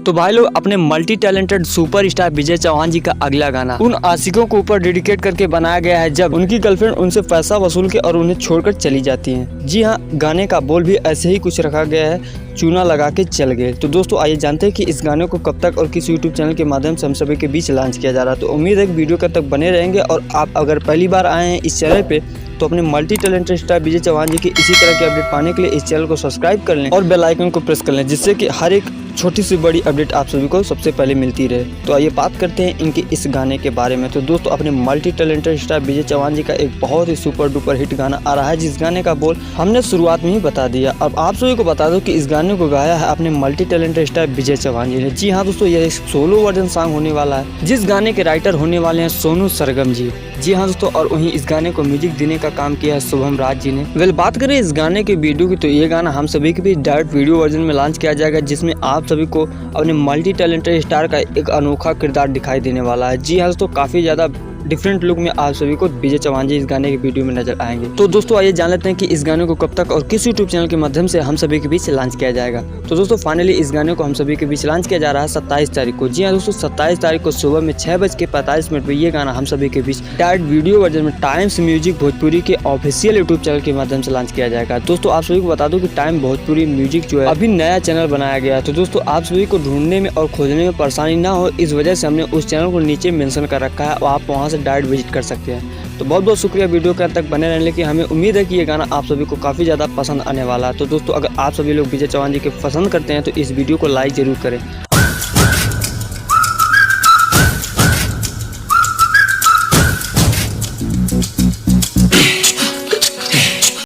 तो भाई लोग अपने मल्टी टैलेंटेड सुपर स्टार विजय चौहान जी का अगला गाना उन आशिकों के ऊपर डेडिकेट करके बनाया गया है जब उनकी गर्लफ्रेंड उनसे पैसा वसूल के और उन्हें छोड़कर चली जाती है। जी हाँ, गाने का बोल भी ऐसे ही कुछ रखा गया है, चूना लगा के चल गए। तो दोस्तों आइए जानते हैं कि इस गाने को कब तक और किस यूट्यूब चैनल के माध्यम से हम सभी के बीच लॉन्च किया जा रहा है। तो उम्मीद है कि वीडियो कब तक बने रहेंगे और आप अगर पहली बार आए हैं इस चैनल पे तो अपने मल्टी टैलेंटेड स्टार विजय चौहान जी की इसी तरह के अपडेट पाने के लिए इस चैनल को सब्सक्राइब कर लें और बेल आइकन को प्रेस कर लें, जिससे कि हर एक छोटी सी बड़ी अपडेट आप सभी को सबसे पहले मिलती रहे। तो आइए बात करते हैं इनके इस गाने के बारे में। तो दोस्तों अपने मल्टी टैलेंटेड स्टार विजय चौहान जी का एक बहुत ही सुपर डुपर हिट गाना आ रहा है, जिस गाने का बोल हमने शुरुआत में ही बता दिया। अब आप सभी को बता दो कि इस गाने को गाया है अपने मल्टी टैलेंटेड स्टार विजय चौहान जी ने। जी हाँ दोस्तों, यह एक सोलो वर्जन सॉन्ग होने वाला है, जिस गाने के राइटर होने वाले हैं सोनू सरगम जी। जी हाँ दोस्तों, और वहीं इस गाने को म्यूजिक देने का काम किया है शुभम राज जी ने। बात करें इस गाने के वीडियो की, तो ये गाना हम सभी के बीच डायरेक्ट वीडियो वर्जन में लॉन्च किया जाएगा, जिसमें आप सभी को अपने मल्टी टैलेंटेड स्टार का एक अनोखा किरदार दिखाई देने वाला है। जी हाँ दोस्तों, काफी ज्यादा डिफरेंट लुक में आप सभी को विजय चौहान जी इस गाने के वीडियो में नजर आएंगे। तो दोस्तों आइए जान लेते हैं कि इस गाने को कब तक और किस यूट्यूब चैनल के माध्यम से हम सभी के बीच लॉन्च किया जाएगा। तो दोस्तों फाइनली इस गाने को हम सभी के बीच लॉन्च किया जा रहा है 27 तारीख को। जी हाँ दोस्तों, 27 तारीख को सुबह में 6:45 पर ये गाना हम सभी के बीच डायरेक्ट वीडियो वर्जन में टाइम्स म्यूजिक भोजपुरी के ऑफिशियल यूट्यूब चैनल के माध्यम से लॉन्च किया जाएगा। दोस्तों आप सभी को बता दो कि टाइम भोजपुरी म्यूजिक जो है अभी नया चैनल बनाया गया है। तो दोस्तों आप सभी को ढूंढने में और खोजने में परेशानी ना हो, इस वजह से हमने उस चैनल को नीचे मेंशन कर रखा है और आप वहां से डायरेक्ट विजिट कर सकते हैं। तो बहुत बहुत शुक्रिया वीडियो के अंत तक बने रहने के। हमें उम्मीद है कि ये गाना आप सभी को काफी ज्यादा पसंद आने वाला है। तो दोस्तों अगर आप सभी लोग विजय चौहान जी के पसंद करते हैं तो इस वीडियो को लाइक जरूर करें।